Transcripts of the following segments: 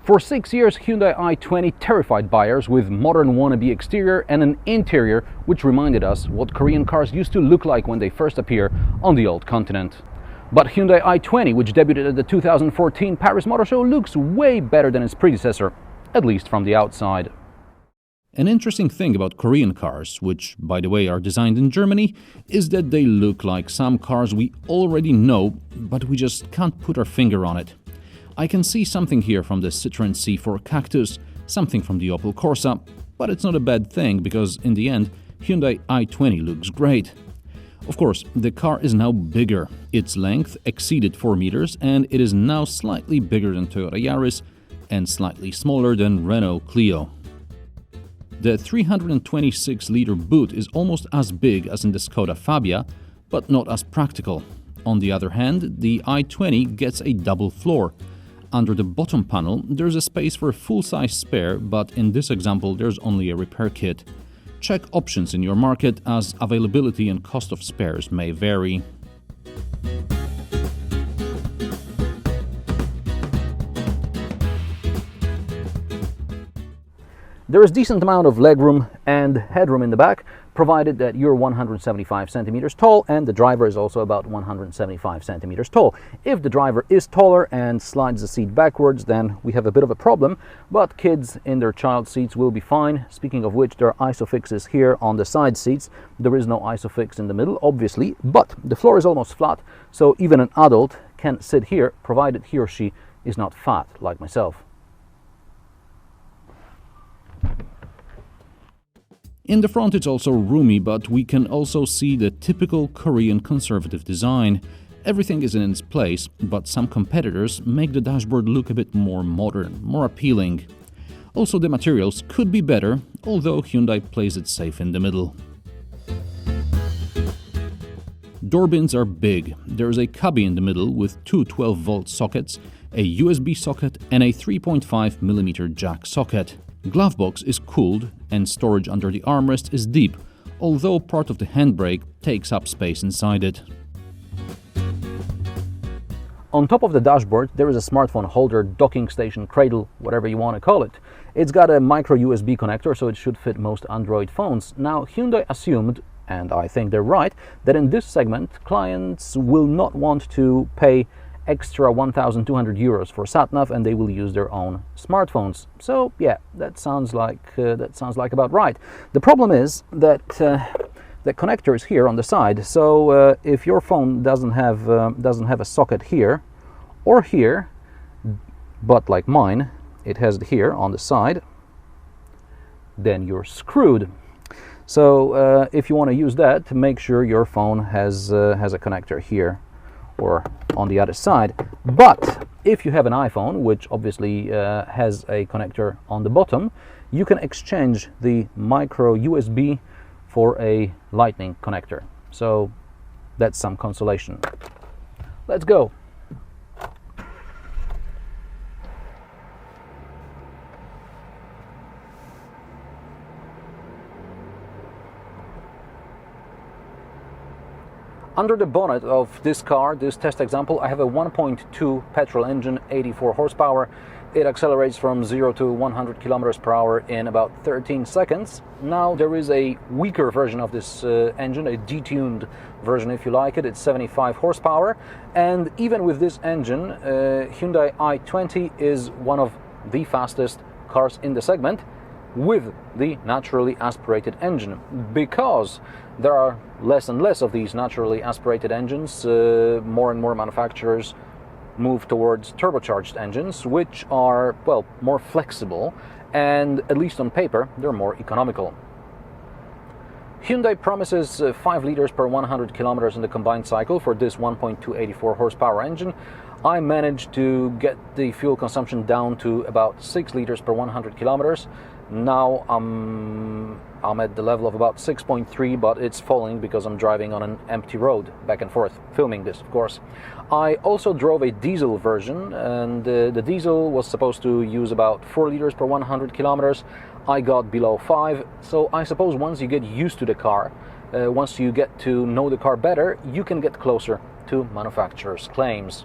For 6 years, Hyundai i20 terrified buyers with modern wannabe exterior and an interior which reminded us what Korean cars used to look like when they first appear on the old continent. But Hyundai i20, which debuted at the 2014 Paris Motor Show, looks way better than its predecessor, at least from the outside. An interesting thing about Korean cars, which, by the way, are designed in Germany, is that they look like some cars we already know, but we just can't put our finger on it. I can see something here from the Citroën C4 Cactus, something from the Opel Corsa, but it's not a bad thing because in the end, Hyundai i20 looks great. Of course, the car is now bigger. Its length exceeded 4 meters and it is now slightly bigger than Toyota Yaris and slightly smaller than Renault Clio. The 326-liter boot is almost as big as in the Skoda Fabia, but not as practical. On the other hand, the i20 gets a double floor. Under the bottom panel, there's a space for a full-size spare, but in this example there's only a repair kit. Check options in your market as availability and cost of spares may vary. There is decent amount of legroom and headroom in the back, provided that you're 175 centimeters tall and the driver is also about 175 centimeters tall. If the driver is taller and slides the seat backwards, then we have a bit of a problem, but kids in their child seats will be fine. Speaking of which, there are isofixes here on the side seats. There is no isofix in the middle, obviously, but the floor is almost flat, so even an adult can sit here, provided he or she is not fat, like myself. In the front it's also roomy, but we can also see the typical Korean conservative design. Everything is in its place, but some competitors make the dashboard look a bit more modern, more appealing. Also, the materials could be better, although Hyundai plays it safe in the middle. Door bins are big. There is a cubby in the middle with two 12-volt sockets, a USB socket and a 3.5mm jack socket. Glove box is cooled and storage under the armrest is deep, although part of the handbrake takes up space inside it. On top of the dashboard there is a smartphone holder, docking station, cradle, whatever you want to call it. It's got a micro USB connector, so it should fit most Android phones. Now, Hyundai assumed, and I think they're right, that in this segment clients will not want to pay extra 1,200 euros for sat-nav and they will use their own smartphones. So yeah, that sounds like about right. The problem is that the connector is here on the side, so if your phone doesn't have a socket here or here, but like mine it has it here on the side, then you're screwed. So if you want to use that, make sure your phone has a connector here or on the other side. But if you have an iPhone, which obviously has a connector on the bottom, you can exchange the micro USB for a lightning connector. So that's some consolation. Let's go. Under the bonnet of this car, this test example, I have a 1.2 petrol engine, 84 horsepower. It accelerates from 0 to 100 kilometers per hour in about 13 seconds. Now there is a weaker version of this engine, a detuned version if you like it. It's 75 horsepower, and even with this engine, Hyundai i20 is one of the fastest cars in the segment with the naturally aspirated engine, because there are less and less of these naturally aspirated engines. More and more manufacturers move towards turbocharged engines, which are, well, more flexible and, at least on paper, they're more economical. Hyundai promises 5 liters per 100 kilometers in the combined cycle for this 1.284 horsepower engine. I managed to get the fuel consumption down to about 6 liters per 100 kilometers. Now I'm at the level of about 6.3, but it's falling because I'm driving on an empty road back and forth, filming this, of course. I also drove a diesel version, and the diesel was supposed to use about 4 liters per 100 kilometers. I got below 5, so I suppose once you get used to the car, once you get to know the car better, you can get closer to manufacturer's claims.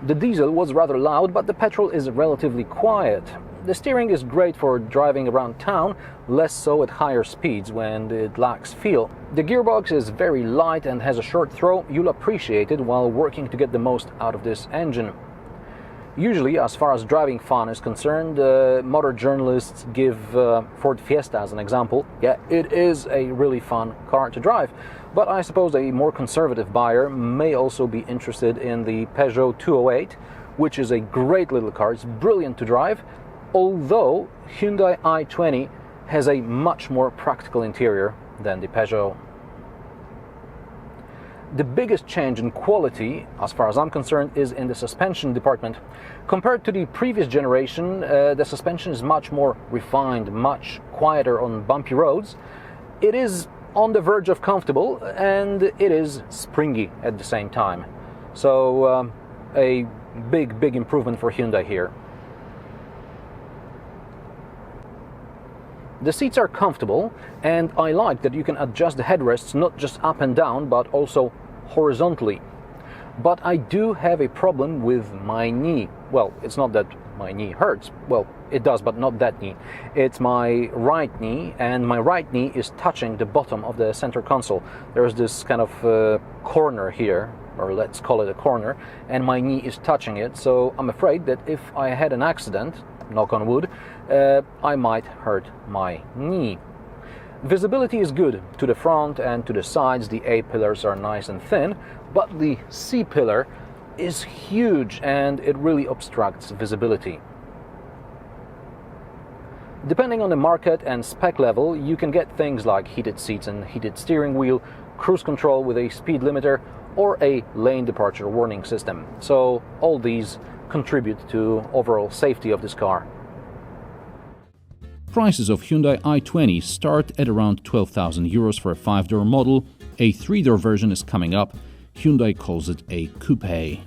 The diesel was rather loud, but the petrol is relatively quiet. The steering is great for driving around town, less so at higher speeds when it lacks feel. The gearbox is very light and has a short throw. You'll appreciate it while working to get the most out of this engine. Usually, as far as driving fun is concerned, motor journalists give Ford Fiesta as an example. Yeah, it is a really fun car to drive, but I suppose a more conservative buyer may also be interested in the Peugeot 208, which is a great little car. It's brilliant to drive, although Hyundai i20 has a much more practical interior than the Peugeot. The biggest change in quality, as far as I'm concerned, is in the suspension department. Compared to the previous generation, the suspension is much more refined, much quieter on bumpy roads. It is on the verge of comfortable, and it is springy at the same time. So a big improvement for Hyundai here. The seats are comfortable, and I like that you can adjust the headrests not just up and down, but also horizontally. But I do have a problem with my knee. Well, it's not that my knee hurts. Well, it does, but not that knee. It's my right knee, and my right knee is touching the bottom of the center console. There's this kind of corner here, or let's call it a corner, and my knee is touching it. So I'm afraid that if I had an accident, knock on wood, I might hurt my knee. Visibility is good to the front and to the sides. The A-pillars are nice and thin, but the C-pillar is huge and it really obstructs visibility. Depending on the market and spec level, you can get things like heated seats and heated steering wheel, cruise control with a speed limiter, or a lane departure warning system. So all these contribute to overall safety of this car. Prices of Hyundai i20 start at around 12,000 euros for a 5-door model. A 3-door version is coming up. Hyundai calls it a coupe.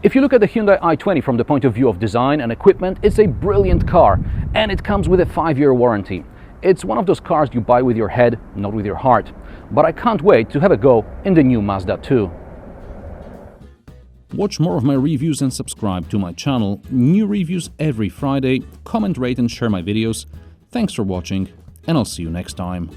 If you look at the Hyundai i20 from the point of view of design and equipment, it's a brilliant car, and it comes with a 5-year warranty. It's one of those cars you buy with your head, not with your heart. But I can't wait to have a go in the new Mazda 2. Watch more of my reviews and subscribe to my channel. New reviews every Friday. Comment, rate and share my videos. Thanks for watching, and I'll see you next time.